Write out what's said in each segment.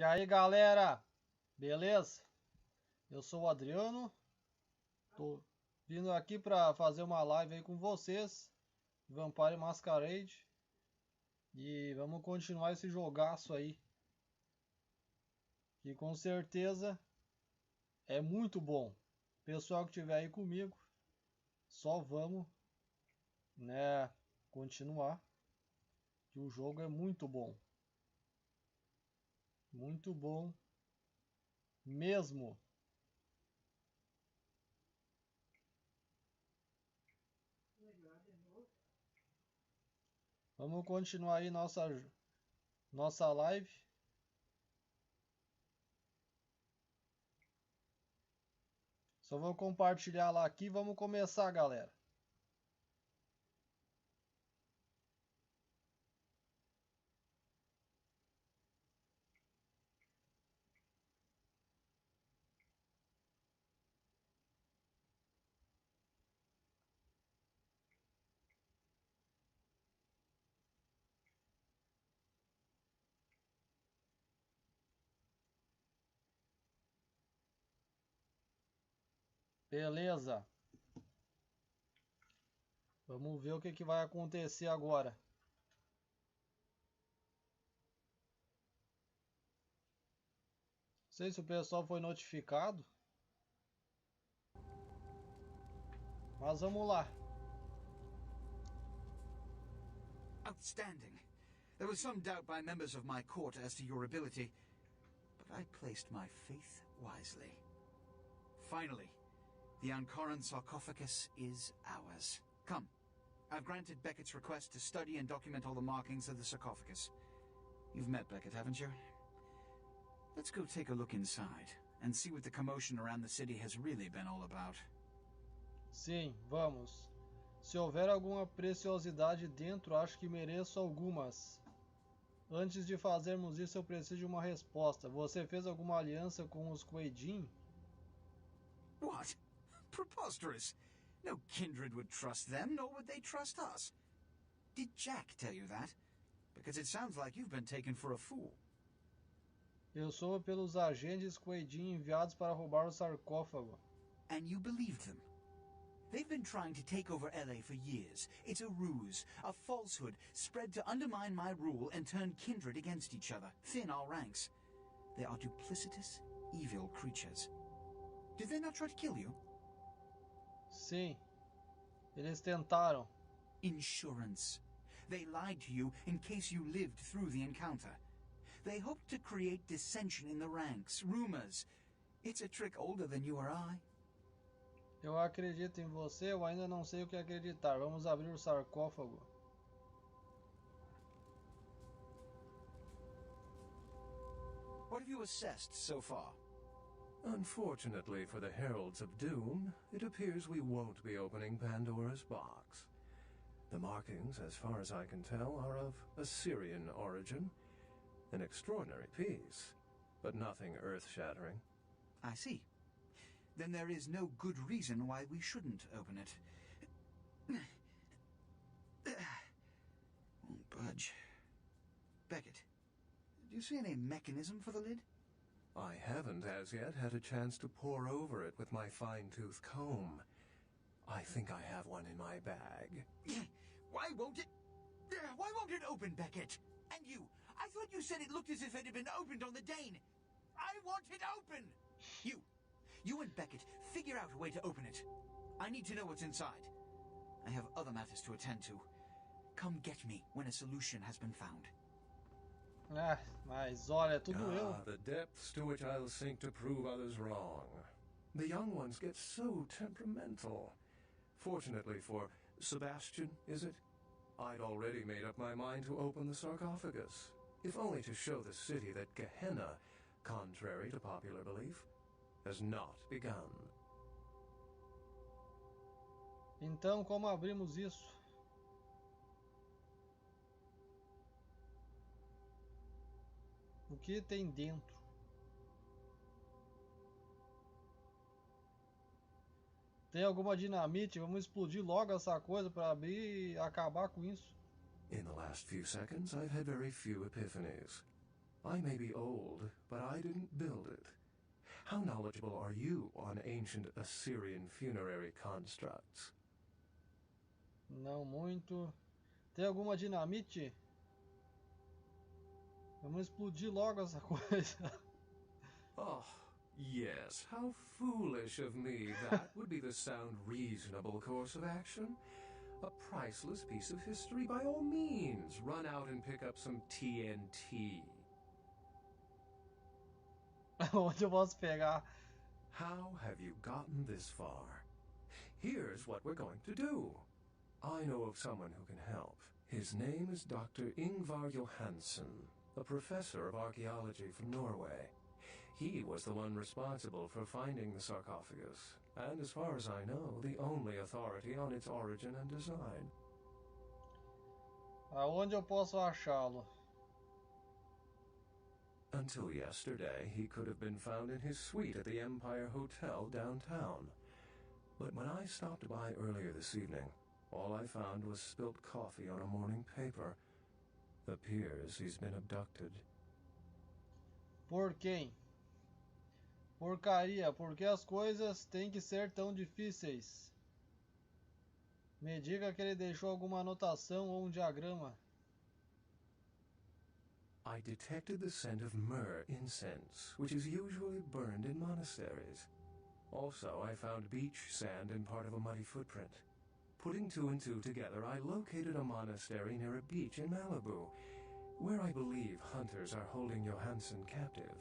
E aí galera, beleza? Eu sou o Adriano, tô vindo aqui pra fazer uma live aí com vocês, Vampire Masquerade, e vamos continuar esse jogaço aí, que com certeza é muito bom. Pessoal que estiver aí comigo, só vamos, né, continuar, que o jogo é muito bom mesmo. Vamos continuar aí nossa live. Só vou compartilhar lá aqui, vamos começar, galera. Beleza. Vamos ver o que vai acontecer agora. Não sei se o pessoal foi notificado, mas vamos lá. Outstanding. There was some doubt by members of my court as to your ability, but I placed my faith wisely. Finally, the ANKARAN sarcophagus is ours. Come, I've granted Beckett's request to study and document all the markings of the sarcophagus. You've met Beckett, haven't you? Let's go take a look inside and see what the commotion around the city has really been all about. Sim, vamos. Se houver alguma preciosidade dentro, acho que mereço algumas. Antes de fazermos isso, eu preciso de uma resposta. Você fez alguma aliança com os Quaidin? What? Preposterous! No kindred would trust them, nor would they trust us. Did Jack tell you that? Because it sounds like you've been taken for a fool. Eu soube pelos agentes Quaidin enviados para roubar o sarcófago. And you believed them? They've been trying to take over LA for years. It's a ruse, a falsehood, spread to undermine my rule and turn kindred against each other, thin our ranks. They are duplicitous, evil creatures. Did they not try to kill you? Sim, eles tentaram. Insurance. They lied to you in case you lived through the encounter. They hoped to create dissension in the ranks, rumors. It's a trick older than you or I. Eu acredito em você, eu ainda não sei o que acreditar. Vamos abrir o sarcófago. What have you assessed so far? Unfortunately for the Heralds of Doom, it appears we won't be opening Pandora's box. The markings, as far as I can tell, are of Assyrian origin. An extraordinary piece, but nothing earth-shattering. I see. Then there is no good reason why we shouldn't open it. Won't budge. Beckett, do you see any mechanism for the lid? I haven't as yet had a chance to pore over it with my fine-tooth comb. I think I have one in my bag. Why won't it open, Beckett? And you, I thought you said it looked as if it had been opened on the Dane. I want it open! You and Beckett figure out a way to open it. I need to know what's inside. I have other matters to attend to. Come get me when a solution has been found. Ah, mas olha, é tudo eu. The depths to which I'll sink to prove others wrong. The young ones get so temperamental. Fortunately for Sebastian, is it? I'd already made up my mind to open the sarcophagus, if only to show the city that Gehenna, contrary to popular belief, has not begun. Então, como abrimos isso? O que tem dentro? Tem alguma dinamite? Vamos explodir logo essa coisa para abrir e acabar com isso. In the last few seconds, I've had very few epiphanies. I may be old, but I didn't build it. How knowledgeable are you on ancient Assyrian funerary constructs? Não muito. Tem alguma dinamite? Vamos explodir logo essa coisa. Oh, yes, how foolish of me. That would be the sound, reasonable course of action. A priceless piece of history, by all means. Run out and pick up some TNT. Onde eu posso pegar? How have you gotten this far? Here's what we're going to do. I know of someone who can help. His name is Dr. Ingvar Johansson, a professor of archaeology from Norway. He was the one responsible for finding the sarcophagus, and as far as I know, the only authority on its origin and design. Aonde eu posso achá-lo? Until yesterday, he could have been found in his suite at the Empire Hotel downtown. But when I stopped by earlier this evening, all I found was spilt coffee on a morning paper. Appears he's been abducted. Por quem? Porcaria, por que as coisas têm que ser tão difíceis? Me diga que ele deixou alguma anotação ou diagrama. I detected the scent of myrrh incense, which is usually burned in monasteries. Also, I found beach sand in part of a muddy footprint. Putting two and two together, I located a monastery near a beach in Malibu, where I believe hunters are holding Johansson captive.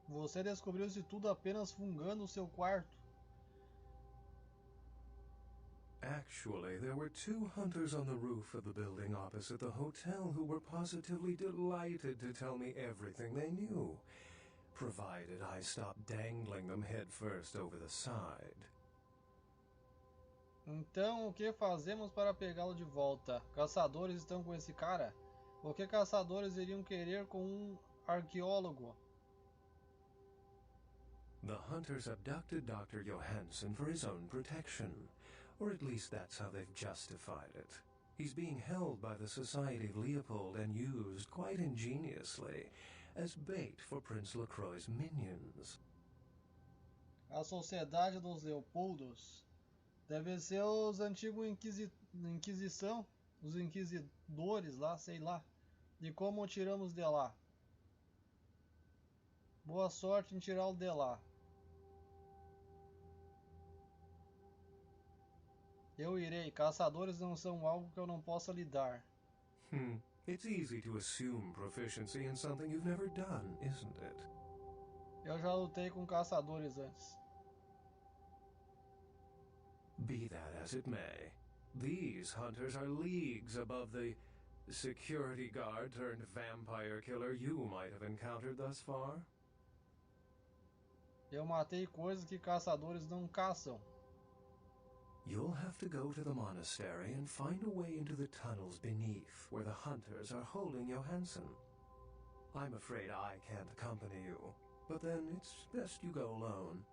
Você descobriu isso tudo apenas fungando o seu quarto. Actually, there were two hunters on the roof of the building opposite the hotel who were positively delighted to tell me everything they knew, provided I stopped dangling them head first over the side. Então, o que fazemos para pegá-lo de volta? Caçadores estão com esse cara? O que caçadores iriam querer com arqueólogo? The hunters abducted Dr. Johansson for his own protection, or at least that's how they've justified it. He's being held by the Society of Leopold and used, quite ingeniously, as bait for Prince Lacroix's minions. A Sociedade dos Leopoldos deve ser os antigos Inquisição, os inquisidores lá, sei lá. E como tiramos de lá? Boa sorte em tirá-lo de lá. Eu irei. Caçadores não são algo que eu não possa lidar. It's easy to assume proficiency in something you've never done, isn't it? Eu já lutei com caçadores antes. Be that as it may, these hunters are leagues above the security guard turned vampire killer you might have encountered thus far. Eu matei coisas que caçadores não caçam. You'll have to go to the monastery and find a way into the tunnels beneath where the hunters are holding Johansson. I'm afraid I can't accompany you, but then it's best you go alone.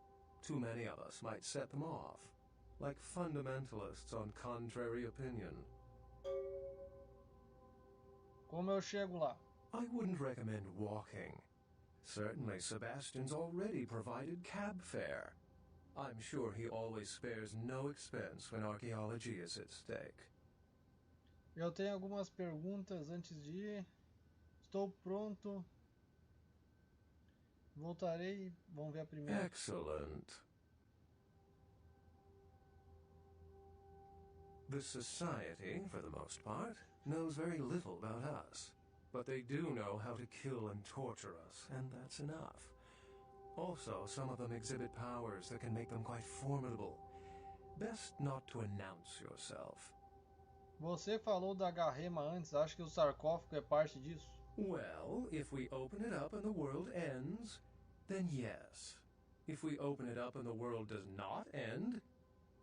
Too many of us might set them off, like fundamentalists on contrary opinion. Como eu chego lá? I wouldn't recommend walking. Certainly Sebastian's already provided cab fare. I'm sure he always spares no expense when archaeology is at stake. Eu tenho algumas perguntas antes de ir. Estou pronto. Voltarei. Vamos ver a primeira. Excellent. The Society, for the most part, knows very little about us. But they do know how to kill and torture us, and that's enough. Also, some of them exhibit powers that can make them quite formidable. Best not to announce yourself. Você falou da garrema antes. Acho que o sarcófago é parte disso. Well, if we open it up and the world ends, then yes. If we open it up and the world does not end,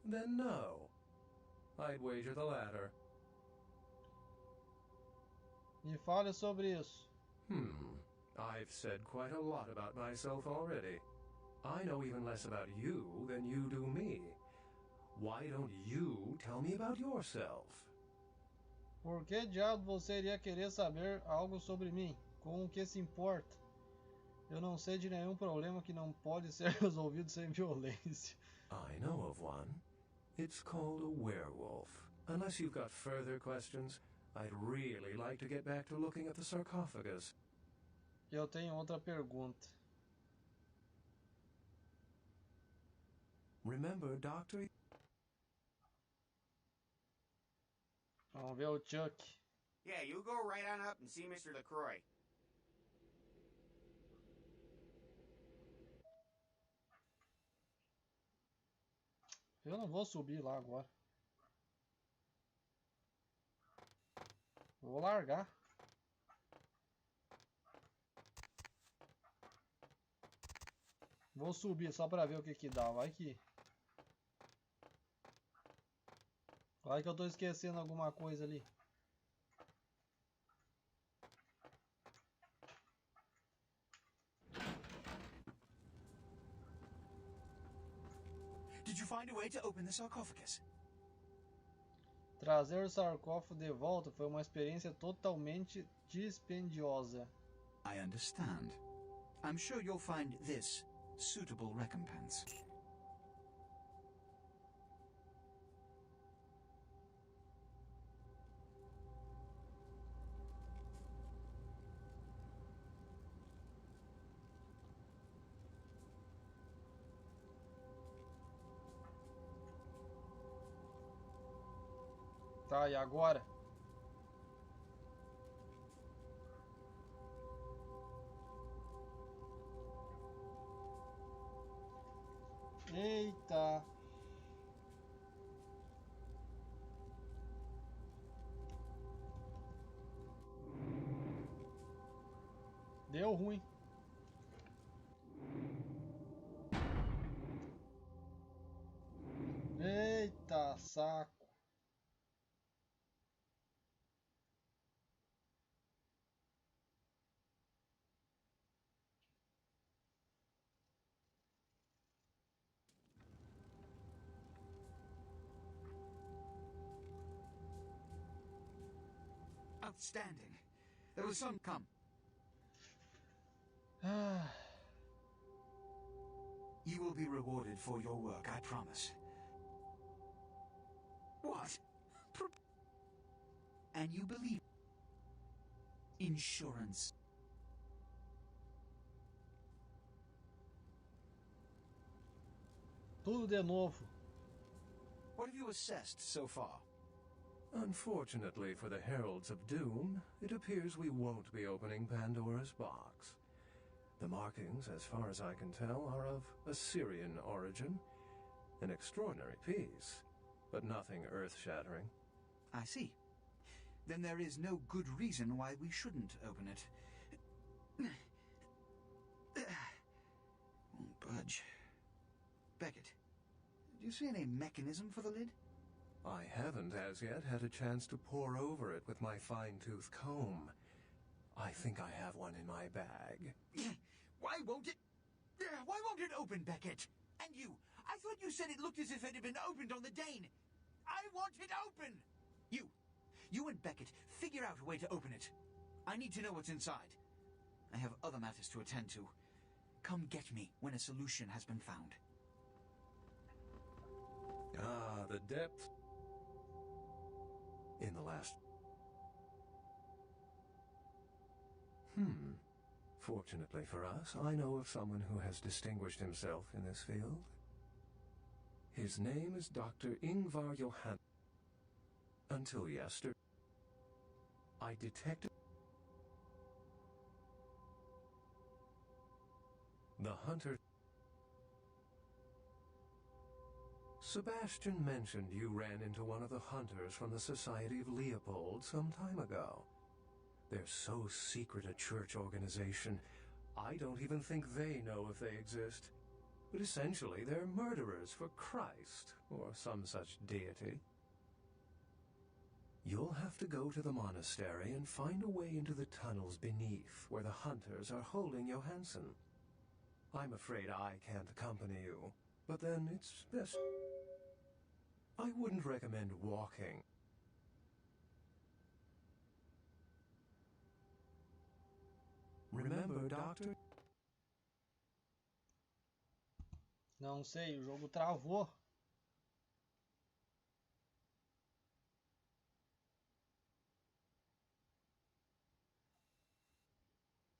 then no. I'd wager the latter. Me fale sobre isso. I've said quite a lot about myself already. I know even less about you than you do me. Why don't you tell me about yourself? Por que diabo você iria querer saber algo sobre mim? Com o que se importa? Eu não sei de nenhum problema que não pode ser resolvido sem violência. I know of one. It's called a werewolf. Unless you've got further questions, I'd really like to get back to looking at the sarcophagus. Eu tenho outra pergunta. Remember, Doctor? Vamos ver o Chuck. Yeah, you go right on up and see Mr. LaCroix. Eu não vou subir lá agora. Vou largar. Vou subir só pra ver o que que dá. Vai que eu tô esquecendo alguma coisa ali. Did you find a way to open the sarcophagus? Trazer o sarcófago de volta foi uma experiência totalmente dispendiosa. I understand. I'm sure you'll find this suitable recompense. Tá, e agora? Eita! Deu ruim. Eita, saco. Outstanding. There was some... Come. Ah, You will be rewarded for your work, I promise. What? And you believe... Insurance. tudo de novo. What have you assessed so far? Unfortunately for the Heralds of Doom, it appears we won't be opening Pandora's box. The markings, as far as I can tell, are of Assyrian origin. An extraordinary piece, but nothing earth-shattering. I see. Then there is no good reason why we shouldn't open it. Won't budge. Beckett, do you see any mechanism for the lid? I haven't as yet had a chance to pore over it with my fine-tooth comb. I think I have one in my bag. Why won't it open, Beckett? And you, I thought you said it looked as if it had been opened on the Dane. I want it open! You and Beckett, figure out a way to open it. I need to know what's inside. I have other matters to attend to. Come get me when a solution has been found. Ah, the depth. In the last... Fortunately for us, I know of someone who has distinguished himself in this field. His name is Dr. Ingvar Johan. Until yesterday, I detected... The hunter... Sebastian mentioned you ran into one of the hunters from the Society of Leopold some time ago. They're so secret a church organization, I don't even think they know if they exist. But essentially, they're murderers for Christ, or some such deity. You'll have to go to the monastery and find a way into the tunnels beneath where the hunters are holding Johansson. I'm afraid I can't accompany you, but then it's best... I wouldn't recommend walking. doctor? Não sei, o jogo travou.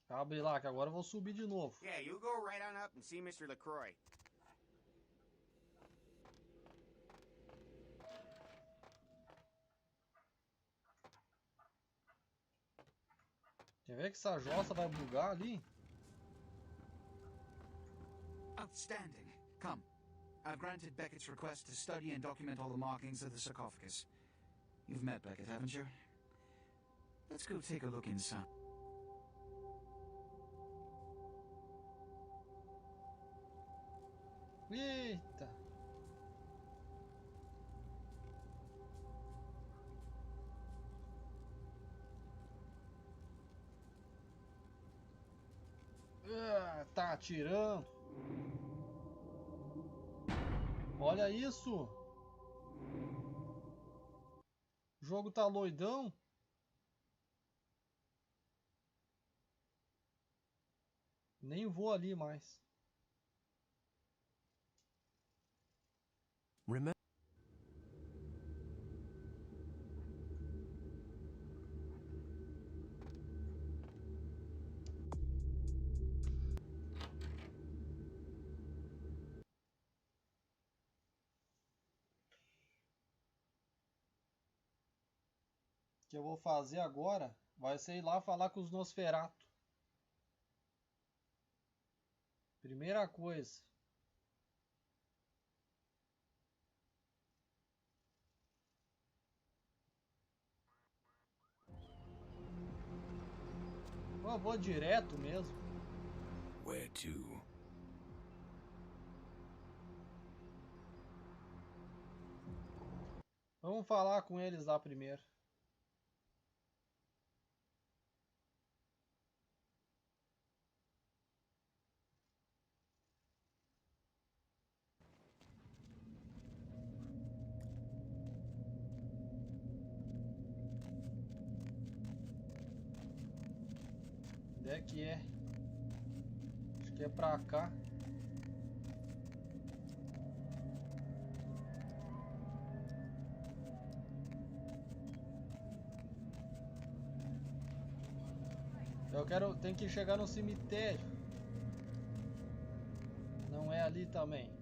Abre lá, que agora eu vou subir de novo. Yeah, you go right on up and see Mr. LaCroix. Quer ver que essa jossa vai bugar ali? Outstanding. Come. I've granted Beckett's request to study and document all the markings of the sarcophagus. You've met Beckett, haven't you? Let's go take a look inside. Eita! Ah, tá atirando. Olha isso. O jogo tá loidão. Nem vou ali mais. Remember. O que eu vou fazer agora vai ser ir lá falar com os Nosferatu. Primeira coisa. Eu vou direto mesmo. Where to? Vamos falar com eles lá primeiro. Onde é que é? Acho que é pra cá. Tem que chegar no cemitério. Não é ali também.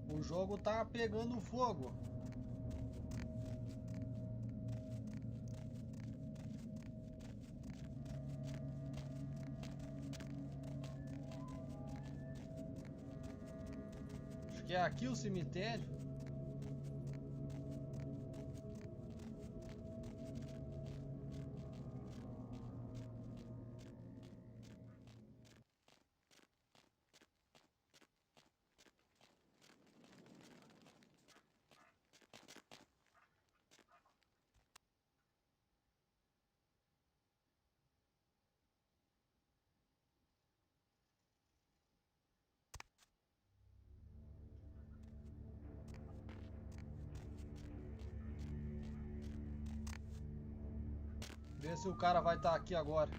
O jogo tá pegando fogo. Acho que é aqui o cemitério. Ver se o cara vai estar aqui agora.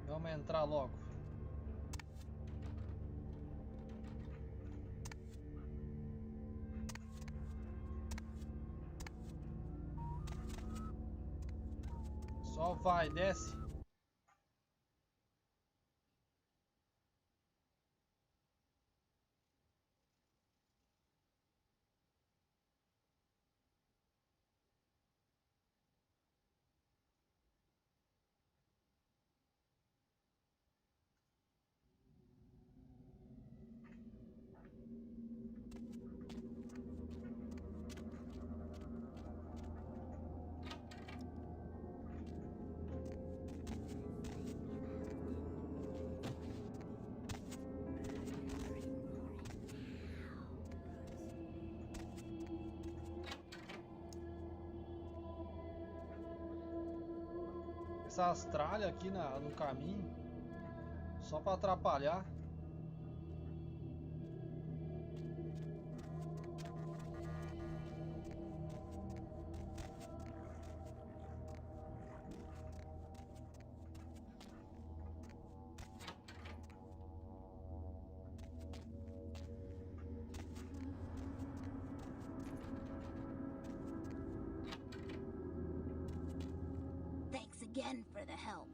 Vamos entrar logo. Só vai, desce. essas tralhas aqui no caminho, só para atrapalhar. Thanks again for the help.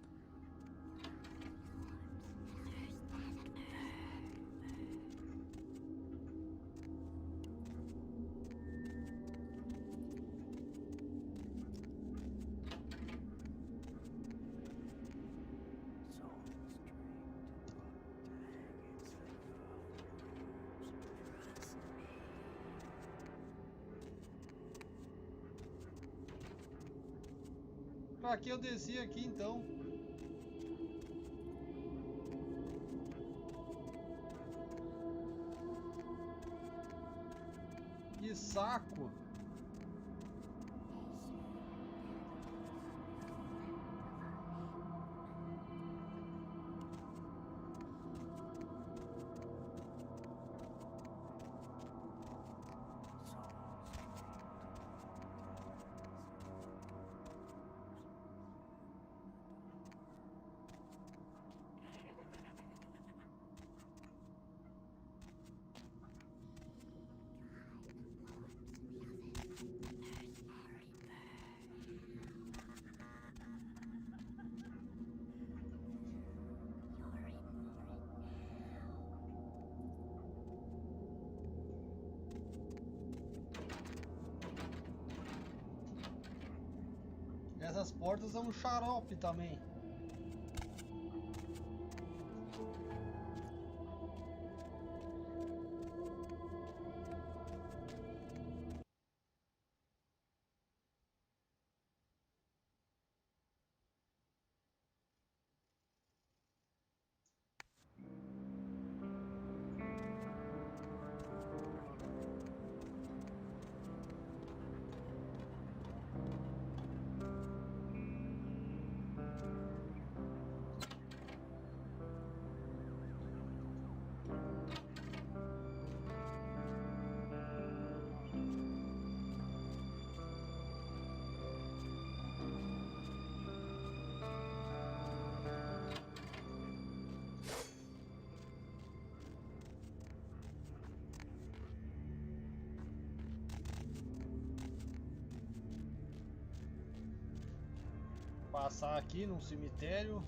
Pra que eu desci aqui então? Que saco! Essas portas são um xarope também. Passar aqui num cemitério.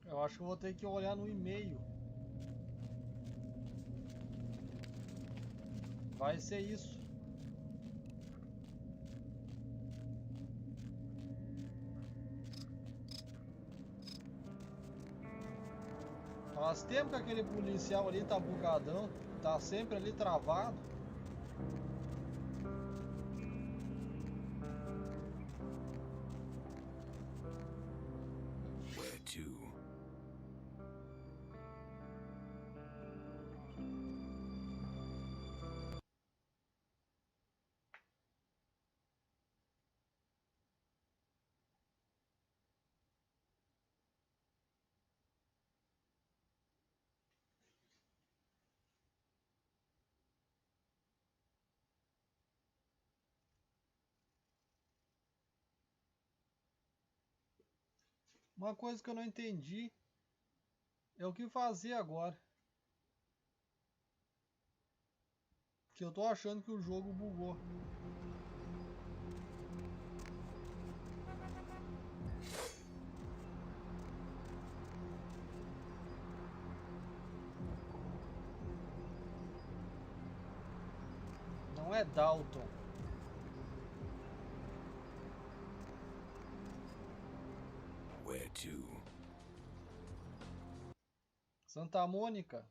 Eu acho que eu vou ter que olhar no e-mail. Vai ser isso. Faz tempo que aquele policial ali tá bugadão. Tá sempre ali travado. Where to? Uma coisa que eu não entendi é o que fazer agora. Que eu tô achando que o jogo bugou. é Dalton. Where to? Santa Mônica.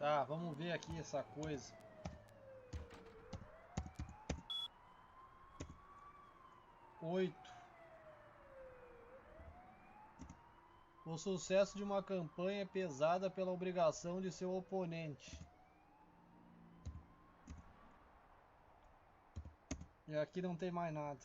Tá, vamos ver aqui essa coisa. Oito. O sucesso de uma campanha é pesada pela obrigação de seu oponente. E aqui não tem mais nada.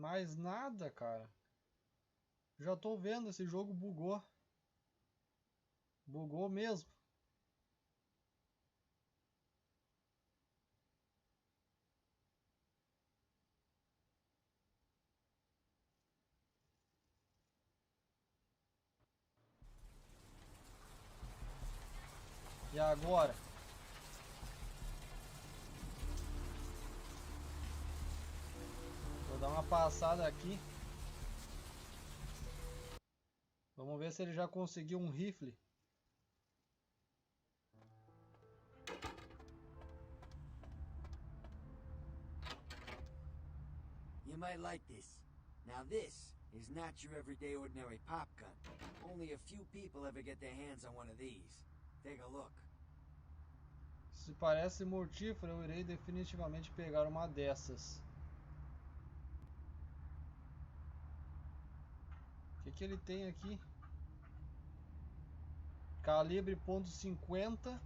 Mais nada, cara. Já tô vendo, esse jogo bugou. Bugou mesmo. E agora? Vou dar uma passada aqui. Vamos ver se ele já conseguiu um rifle. You might like this. Now this is not your everyday ordinary pop gun. Only a few people ever get their hands on one of these. Take a look. Se parece mortífero, eu irei definitivamente pegar uma dessas. O que ele tem aqui? Calibre .50.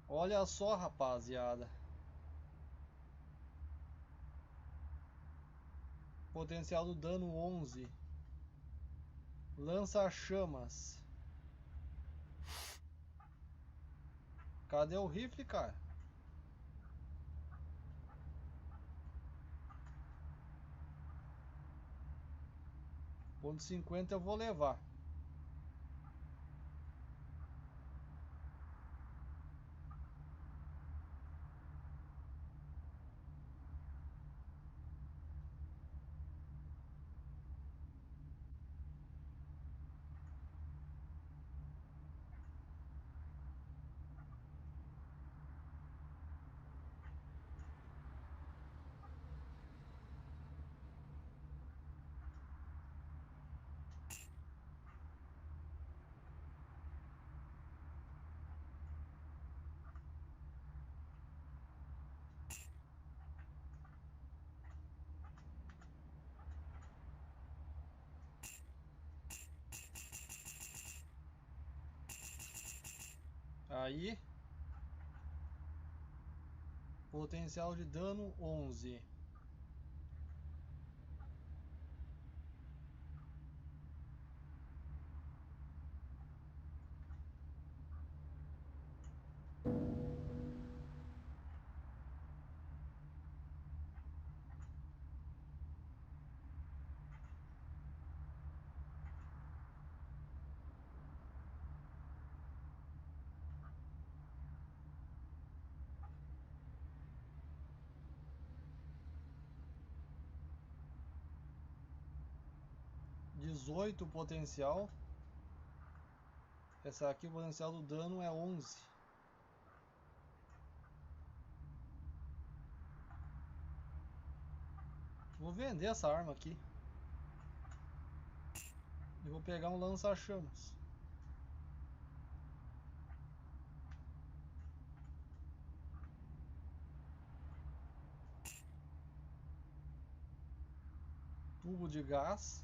Olha só, rapaziada. Potencial do dano 11. Lança-chamas. Cadê o rifle, cara? .50 eu vou levar. Aí. Potencial de dano 11. 18 o potencial. Essa aqui o potencial do dano é 11. Vou vender essa arma aqui. E vou pegar um lança-chamas. Tubo de gás.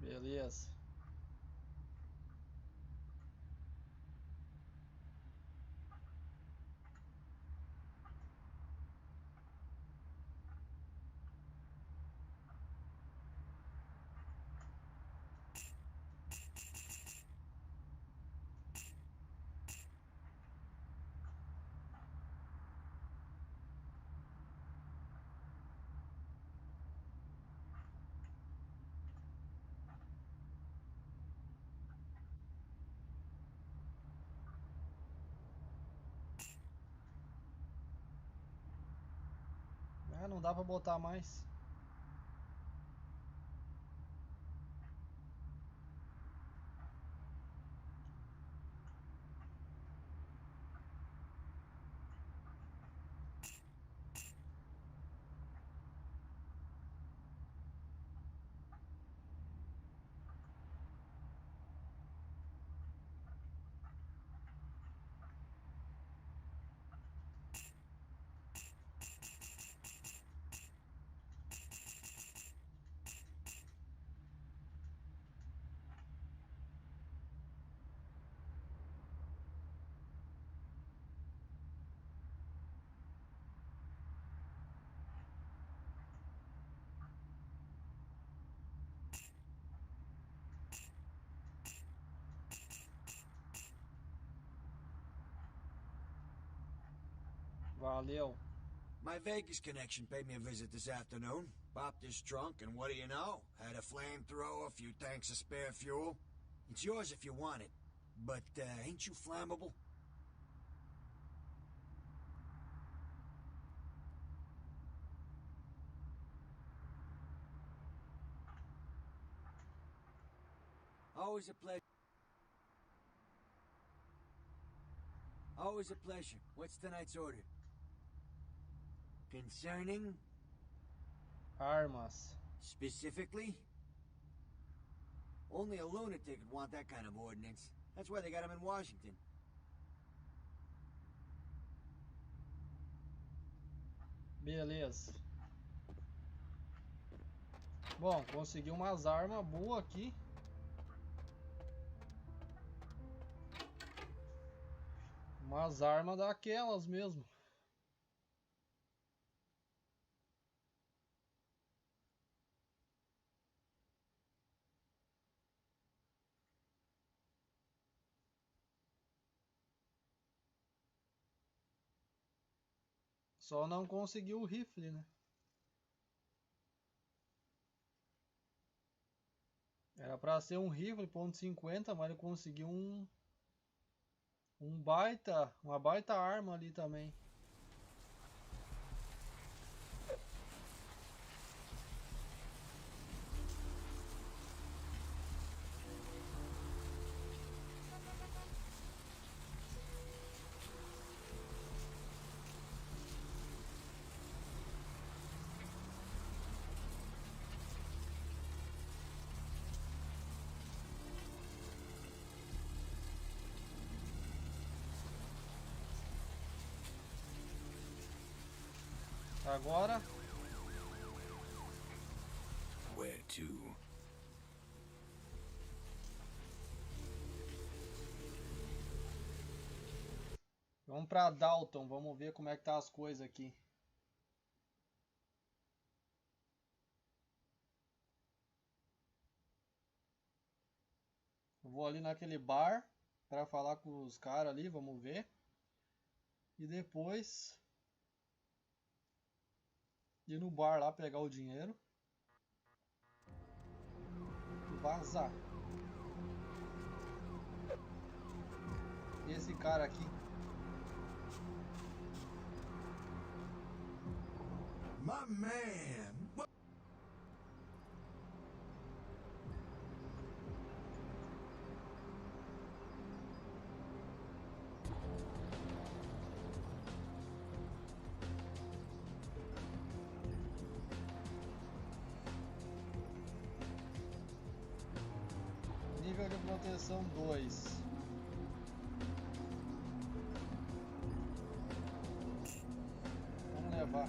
Beleza. Ah, não dá pra botar mais. Valeu. My Vegas connection paid me a visit this afternoon. Popped his trunk, and what do you know? Had a flamethrower, a few tanks of spare fuel. It's yours if you want it. But, ain't you flammable? Always a pleasure. Always a pleasure. What's tonight's order? Concerning? Armas. Specifically? Only a lunatic would want that kind of ordinance. That's why they got him in Washington. Beleza. Bom, consegui umas armas boas aqui. Umas armas daquelas mesmo. Só não consegui o rifle, né? Era pra ser um rifle .50, mas eu consegui uma baita arma ali também. Agora, Where to? vamos pra Dalton, vamos ver como é que tá as coisas aqui. Eu vou ali naquele bar para falar com os caras ali, vamos ver. E depois ir no bar lá pegar o dinheiro e vazar. Esse cara aqui. My man, proteção 2. Vamos levar.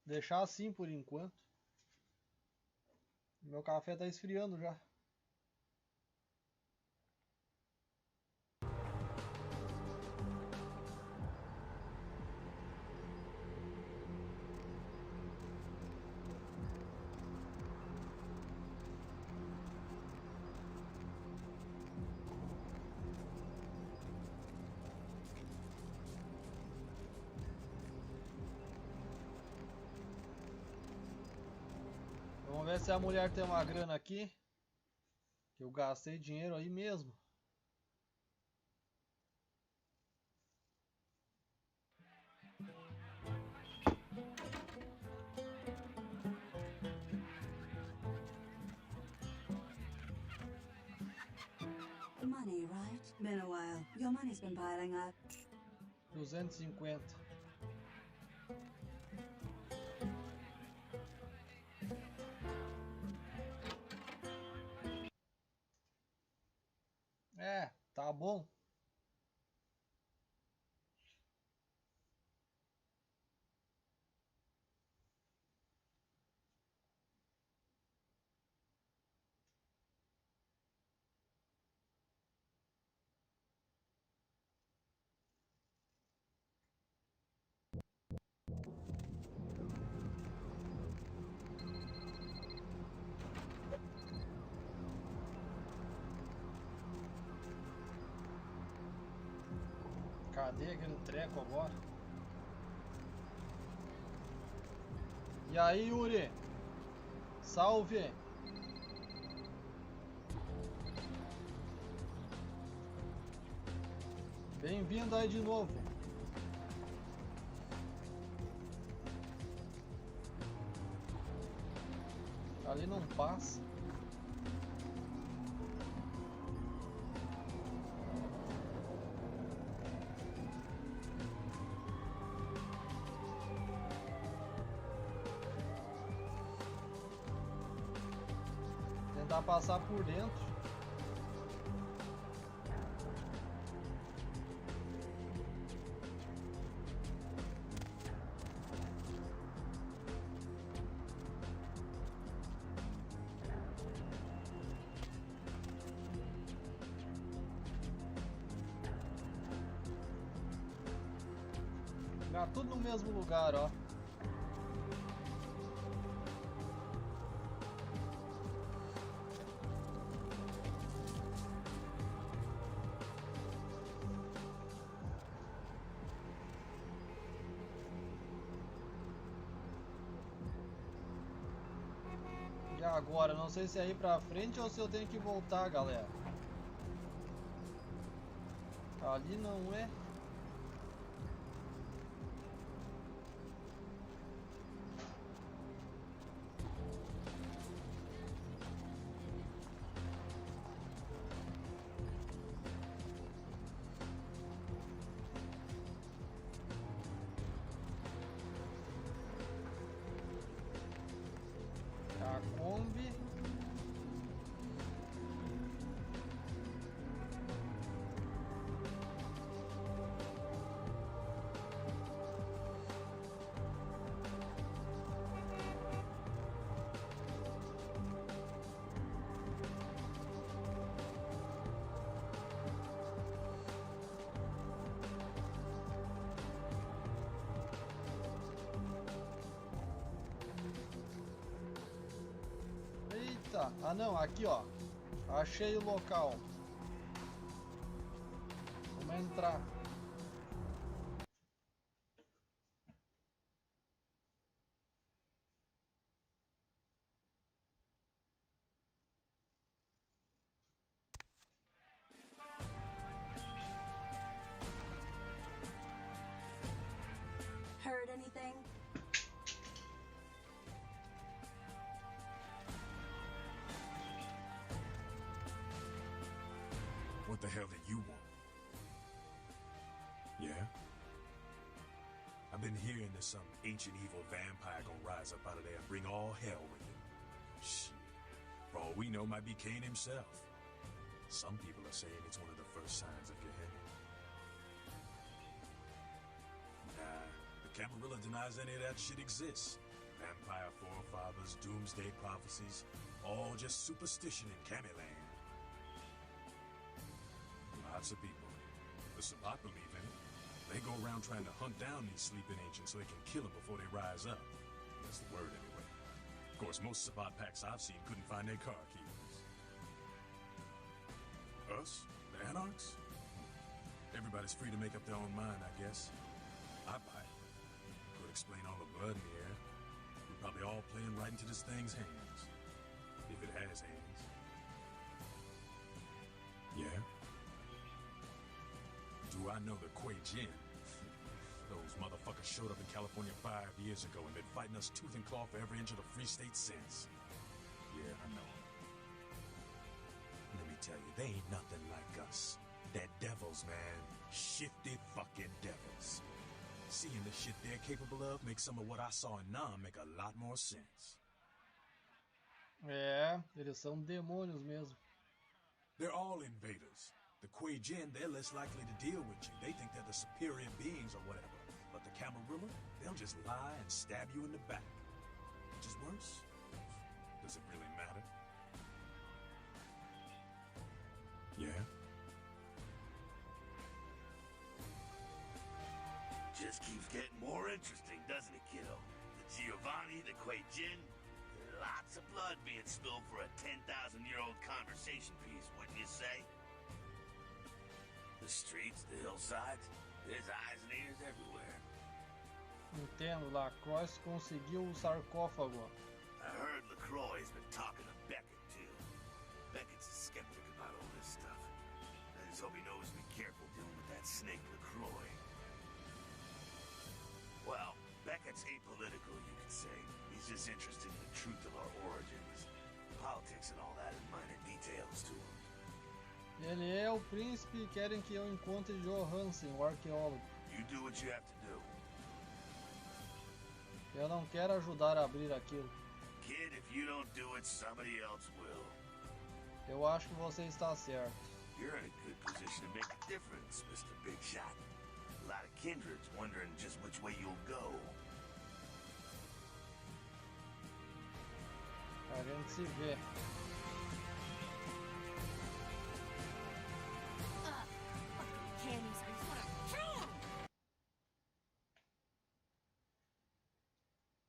Deixar assim por enquanto. Meu café tá esfriando já. Vamos ver se a mulher tem uma grana aqui. Que eu gastei dinheiro aí mesmo. Money, right? Been a while. Your money's been piling up. 250. É, tá bom. Cadê aquele treco agora? E aí, Yuri? Salve! Bem-vindo aí de novo. Ali não passa. Tentar passar por dentro. Tá tudo no mesmo lugar, ó. E agora, não sei se é ir pra frente ou se eu tenho que voltar, galera. Ali não é. A Kombi. Eita, ah não, aqui ó. Achei o local. Vamos entrar. Heard anything? What the hell did you want? Yeah? I've been hearing there's some ancient evil vampire gonna rise up out of there and bring all hell with him. Shit. For all we know, might be Cain himself. Some people are saying it's one of the first signs of Gehenna. Nah, the Camarilla denies any of that shit exists. Vampire forefathers, doomsday prophecies, all just superstition in Camelland. Lots of people. The Sabbat believe in it. They go around trying to hunt down these sleeping ancients so they can kill them before they rise up. That's the word anyway. Of course, most Sabbat packs I've seen couldn't find their car keys. Us? The Anarchs? Everybody's free to make up their own mind, I guess. I buy it. Could explain all the blood in the air. We're probably all playing right into this thing's hands. If it has hands. Yeah? Do I know the Kuei Jin? Those motherfuckers showed up in California 5 years ago and been fighting us tooth and claw for every inch of the Free State since. Yeah, I know. Let me tell you, they ain't nothing like us. They're devils, man. Shifty fucking devils. Seeing the shit they're capable of makes some of what I saw in Nam make a lot more sense. É, eles são demônios mesmo. They're all invaders. The Kuei Jin, they're less likely to deal with you. They think they're the superior beings or whatever. But the Camarilla, they'll just lie and stab you in the back. Which is worse? Does it really matter? Yeah? Just keeps getting more interesting, doesn't it, kiddo? The Giovanni, the Kuei Jin, lots of blood being spilled for a 10,000-year-old conversation piece, wouldn't you say? The streets, the hillsides, there's eyes and ears everywhere. Entendo, Lacroix conseguiu o sarcófago. I heard LaCroix's been talking to Beckett, too. Beckett's a skeptic about all this stuff. I just hope he knows to be careful dealing with that snake LaCroix. Well, Beckett's apolitical, you could say. He's just interested in the truth of our origins. Politics and all that are minor details to him. Ele é o príncipe e querem que eu encontre Johansen, o arqueólogo. You do what you have to do. Eu não quero ajudar a abrir aquilo. Kid, if you don't do it, somebody else will. Eu acho que você está certo. You're in a good position to make a difference, Mr. Big Shot. A lot of kindreds wondering just which way you'll go. A gente se vê.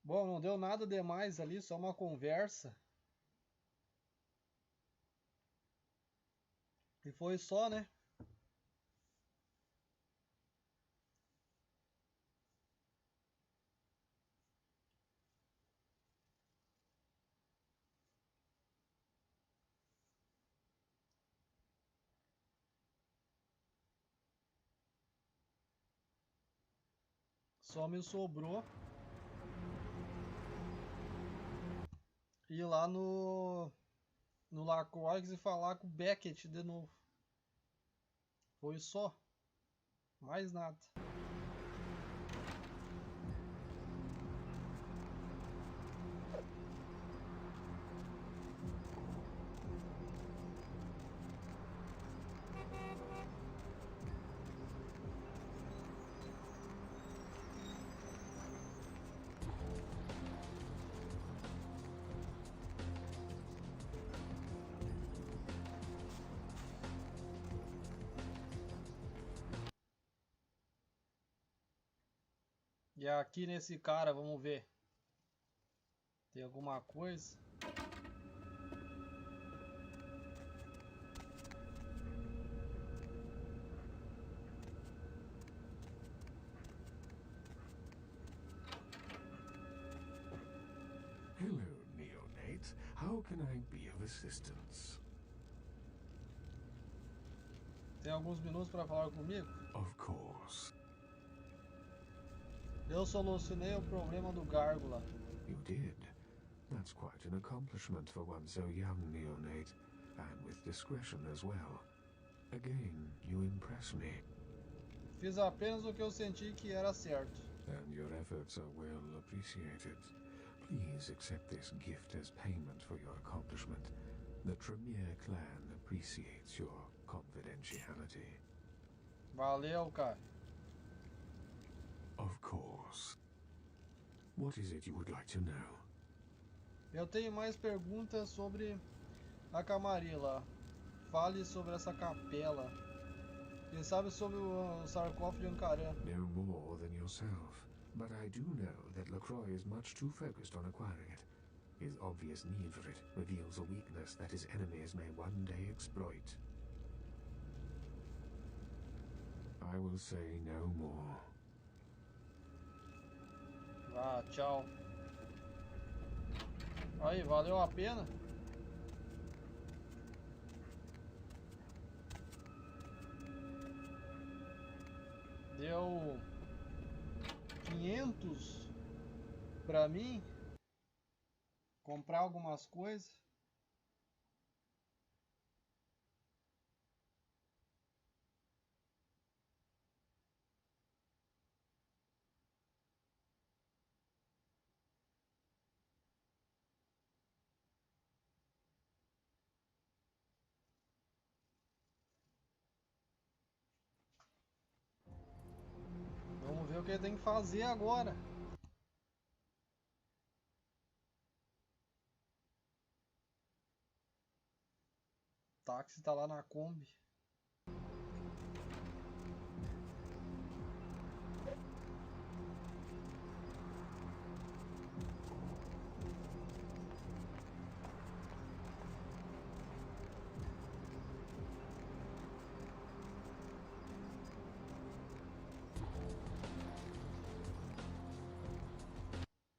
Bom, não deu nada demais ali, só uma conversa. E foi só, né? Só me sobrou ir lá no Lacroix e falar com o Beckett de novo. Foi só. Mais nada. E aqui nesse cara, vamos ver. Tem alguma coisa? How can I be of assistance? Tem alguns minutos para falar comigo? Of course. Eu solucionei o problema do gárgula. You did. That's quite an accomplishment for one so young, neonate, and with discretion as well. Again, you impress me. Fiz apenas o que eu senti que era certo. And your efforts are well appreciated. Please accept this gift as payment for your accomplishment. The Tremere clan appreciates your confidentiality. Valeu, cara. Of course. What is it you would like to know? Eu tenho mais perguntas sobre a Camarilla. Fale sobre essa capela. Quem sabe sobre o sarcófago de Ankaran? No more than yourself, but I do know that LaCroix is much too focused on acquiring it. His obvious need for it reveals a weakness that his enemies may one day exploit. I will say no more. Ah, tchau. Aí, valeu a pena? Deu 500 pra mim comprar algumas coisas. Vamos ver o que ele tem que fazer agora. O táxi tá lá na Kombi.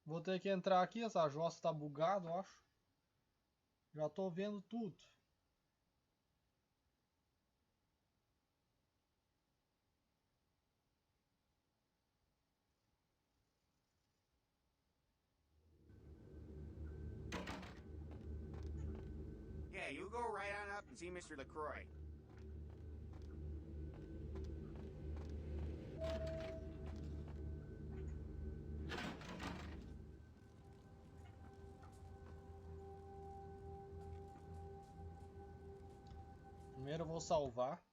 Vou ter que entrar aqui, essa jossa tá bugada, eu acho. Já tô vendo tudo. Yeah, you go right on up and see Mr. LaCroix. Primeiro eu vou salvar.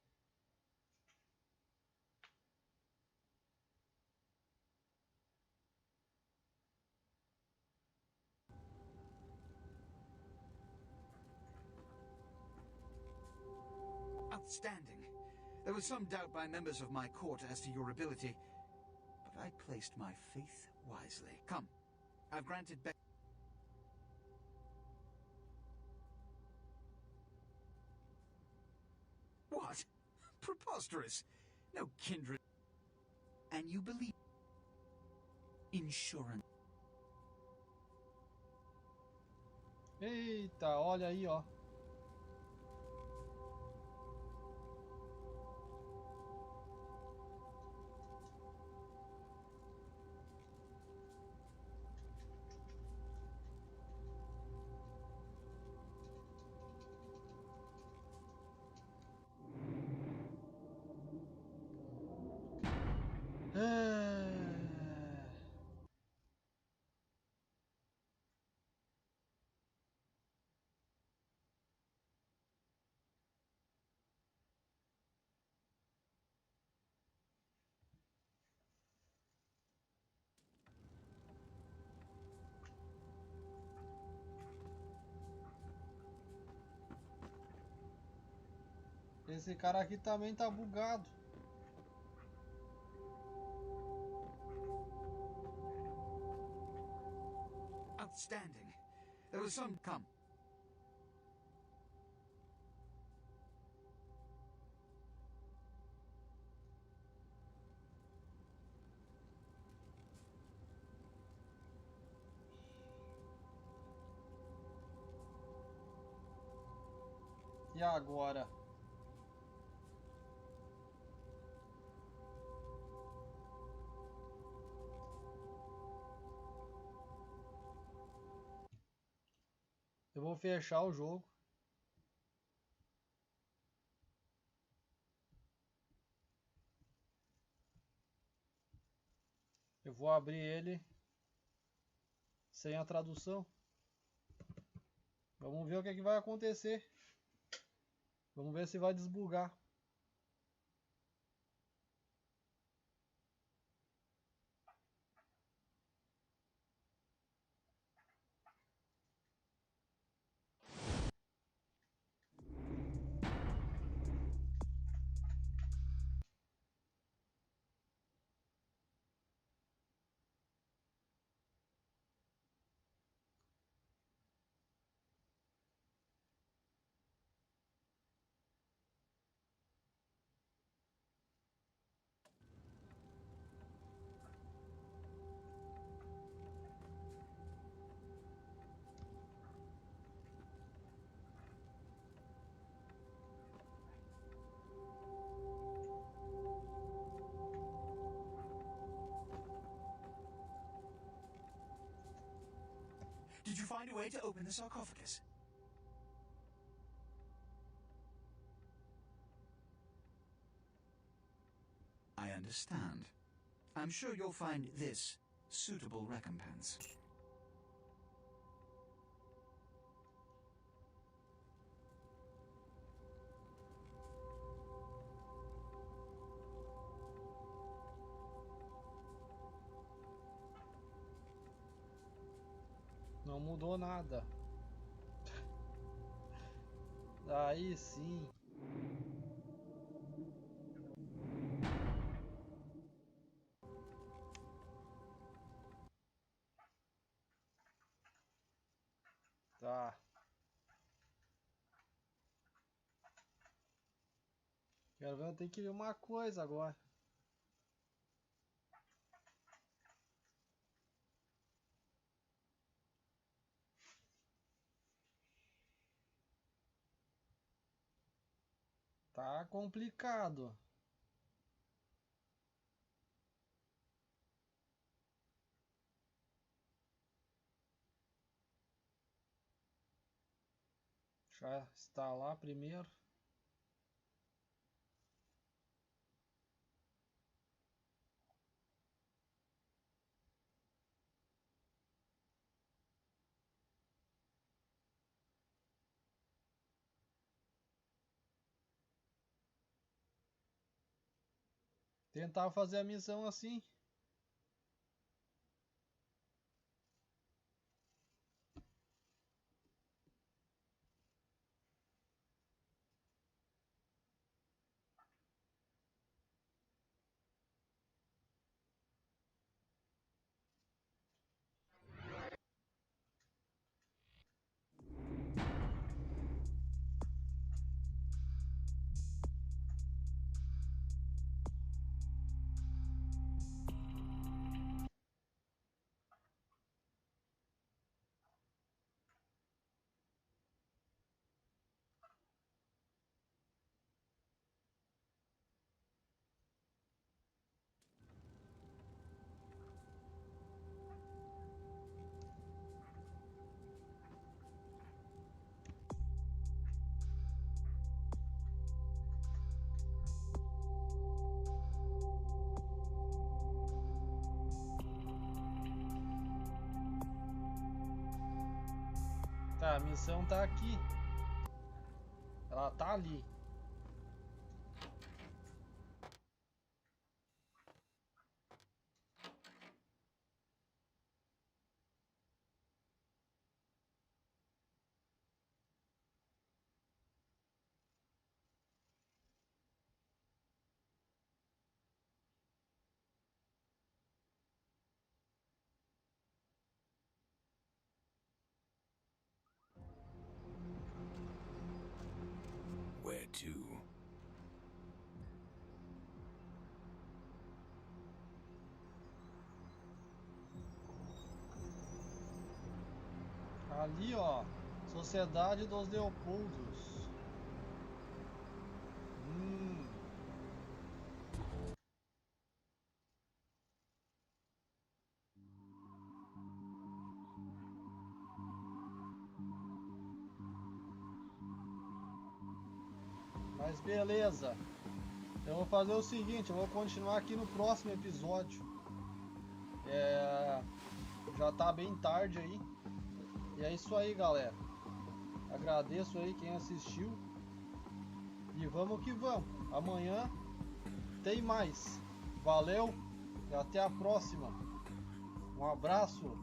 Outstanding. There was some doubt by members of my court as to your ability, but I placed my faith wisely. Come, I've granted What? Preposterous. No kindred. And you believe insurance. Eita, olha aí, ó. Esse cara aqui também tá bugado. Outstanding. There was some... Come. E agora? Eu vou fechar o jogo. Eu vou abrir ele sem a tradução. Vamos ver o que é que vai acontecer. Vamos ver se vai desbugar. Did you find a way to open the sarcophagus? I understand. I'm sure you'll find this suitable recompense. Não mudou nada. Aí sim. Tá. Quero ver, eu tenho que ver uma coisa agora. Tá complicado. Já está lá primeiro. Tentar fazer a missão assim. Tá, a missão tá aqui. Ela tá ali. Where to? Ali, ó. Sociedade dos Leopoldos. Mas beleza. Eu vou fazer o seguinte, eu vou continuar aqui no próximo episódio. Já tá bem tarde aí. E é isso aí, galera. Agradeço aí quem assistiu. E vamos que vamos. Amanhã tem mais. Valeu e até a próxima. Um abraço.